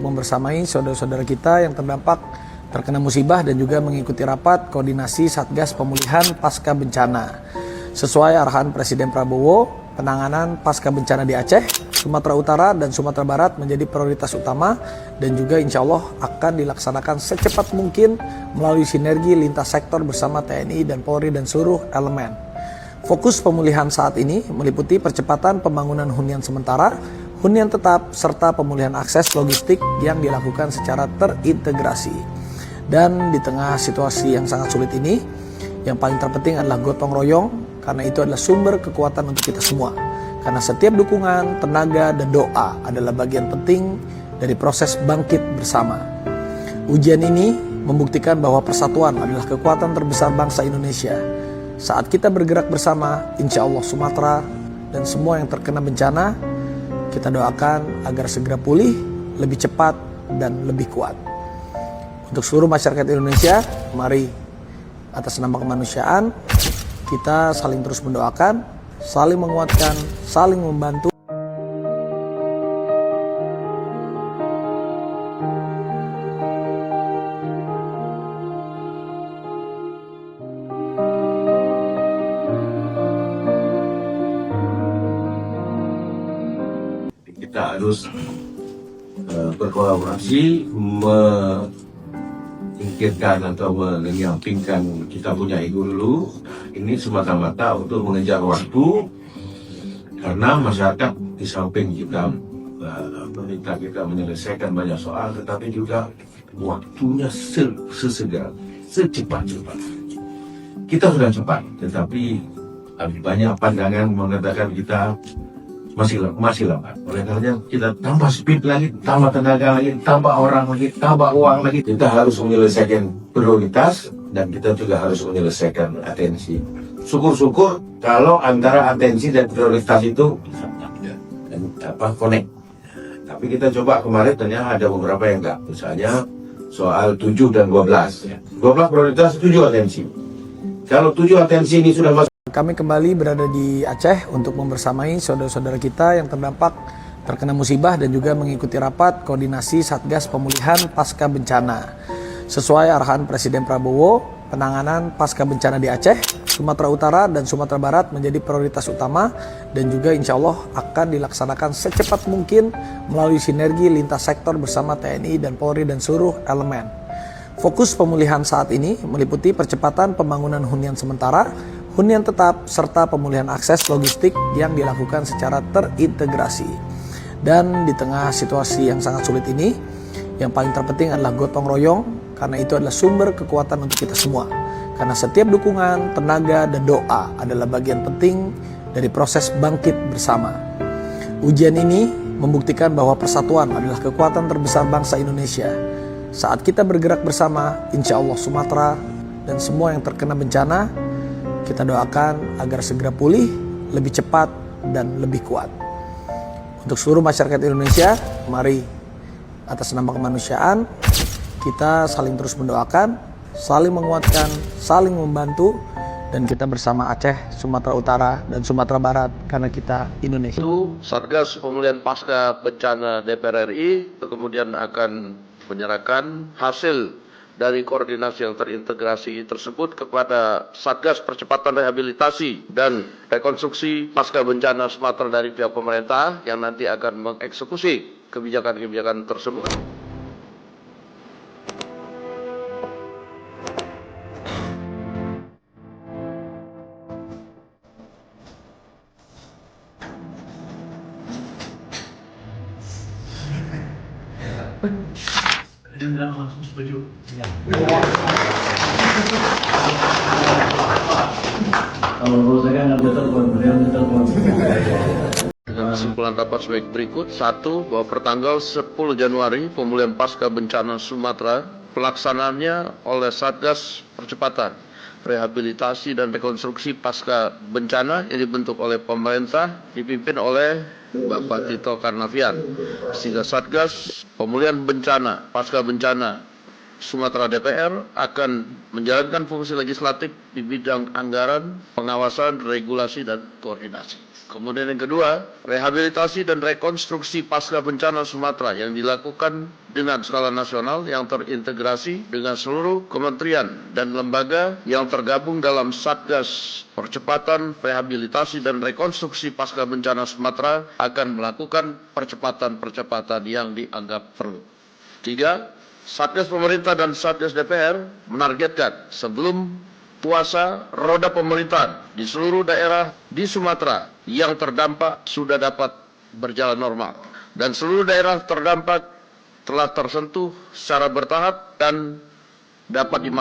Membersamai saudara-saudara kita yang terdampak terkena musibah dan juga mengikuti rapat koordinasi Satgas Pemulihan Pasca Bencana. Sesuai arahan Presiden Prabowo, penanganan pasca bencana di Aceh, Sumatera Utara, dan Sumatera Barat menjadi prioritas utama dan juga insya Allah akan dilaksanakan secepat mungkin melalui sinergi lintas sektor bersama TNI dan Polri dan seluruh elemen. Fokus pemulihan saat ini meliputi percepatan pembangunan hunian sementara, hunian tetap, serta pemulihan akses logistik yang dilakukan secara terintegrasi. Dan di tengah situasi yang sangat sulit ini, yang paling terpenting adalah gotong royong, karena itu adalah sumber kekuatan untuk kita semua. Karena setiap dukungan, tenaga, dan doa adalah bagian penting dari proses bangkit bersama. Ujian ini membuktikan bahwa persatuan adalah kekuatan terbesar bangsa Indonesia. Saat kita bergerak bersama, insya Allah Sumatera dan semua yang terkena bencana, kita doakan agar segera pulih, lebih cepat, dan lebih kuat. Untuk seluruh masyarakat Indonesia, mari atas nama kemanusiaan, kita saling terus mendoakan, saling menguatkan, saling membantu. Kita harus berkolaborasi, menyingkirkan atau menyampingkan kita punya ego dulu. Ini semata-mata untuk mengejar waktu, karena masyarakat di samping kita meminta kita menyelesaikan banyak soal, tetapi juga waktunya sesegera, secepat-cepat. Kita sudah cepat, tetapi banyak pandangan mengatakan kita masih lambat. Oleh karena kita tambah speed lagi, tambah tenaga lagi, tambah orang lagi, tambah uang lagi. Kita harus menyelesaikan prioritas dan kita juga harus menyelesaikan atensi. Syukur-syukur kalau antara atensi dan prioritas itu connect. Tapi kita coba kemarin ternyata ada beberapa yang enggak. Misalnya soal 7 dan 12. 12 prioritas, 7 atensi. Kalau 7 atensi ini sudah masuk. Kami kembali berada di Aceh untuk membersamai saudara-saudara kita yang terdampak terkena musibah dan juga mengikuti rapat koordinasi Satgas Pemulihan Pasca Bencana. Sesuai arahan Presiden Prabowo, penanganan pasca bencana di Aceh, Sumatera Utara, dan Sumatera Barat menjadi prioritas utama dan juga insya Allah akan dilaksanakan secepat mungkin melalui sinergi lintas sektor bersama TNI dan Polri dan seluruh elemen. Fokus pemulihan saat ini meliputi percepatan pembangunan hunian sementara, hunian tetap, serta pemulihan akses logistik yang dilakukan secara terintegrasi. Dan di tengah situasi yang sangat sulit ini, yang paling terpenting adalah gotong royong, karena itu adalah sumber kekuatan untuk kita semua. Karena setiap dukungan, tenaga, dan doa adalah bagian penting dari proses bangkit bersama. Ujian ini membuktikan bahwa persatuan adalah kekuatan terbesar bangsa Indonesia. Saat kita bergerak bersama, insya Allah Sumatera dan semua yang terkena bencana, kita doakan agar segera pulih, lebih cepat, dan lebih kuat. Untuk seluruh masyarakat Indonesia, mari atas nama kemanusiaan, kita saling terus mendoakan, saling menguatkan, saling membantu, dan kita bersama Aceh, Sumatera Utara, dan Sumatera Barat, karena kita Indonesia. Itu Satgas Pemulihan Pasca Bencana DPR RI kemudian akan menyerahkan hasil dari koordinasi yang terintegrasi tersebut kepada Satgas Percepatan Rehabilitasi dan Rekonstruksi Pasca Bencana Sumatera dari pihak pemerintah yang nanti akan mengeksekusi kebijakan-kebijakan tersebut. Dengan kesimpulan rapat sebagai berikut. 1. Bahwa pertanggal 10 Januari pemulihan pasca bencana Sumatera pelaksanaannya oleh Satgas Percepatan Rehabilitasi dan Rekonstruksi Pasca Bencana yang dibentuk oleh pemerintah dipimpin oleh Bapak Tito Karnavian, sehingga Satgas Pemulihan Bencana Pasca Bencana Sumatera DPR akan menjalankan fungsi legislatif di bidang anggaran, pengawasan, regulasi, dan koordinasi. Kemudian yang kedua, rehabilitasi dan rekonstruksi pasca bencana Sumatera yang dilakukan dengan skala nasional yang terintegrasi dengan seluruh kementerian dan lembaga yang tergabung dalam Satgas Percepatan Rehabilitasi dan Rekonstruksi Pasca Bencana Sumatera akan melakukan percepatan-percepatan yang dianggap perlu. 3. Satgas pemerintah dan Satgas DPR menargetkan sebelum puasa roda pemerintahan di seluruh daerah di Sumatera yang terdampak sudah dapat berjalan normal dan seluruh daerah terdampak telah tersentuh secara bertahap dan dapat dimaksudkan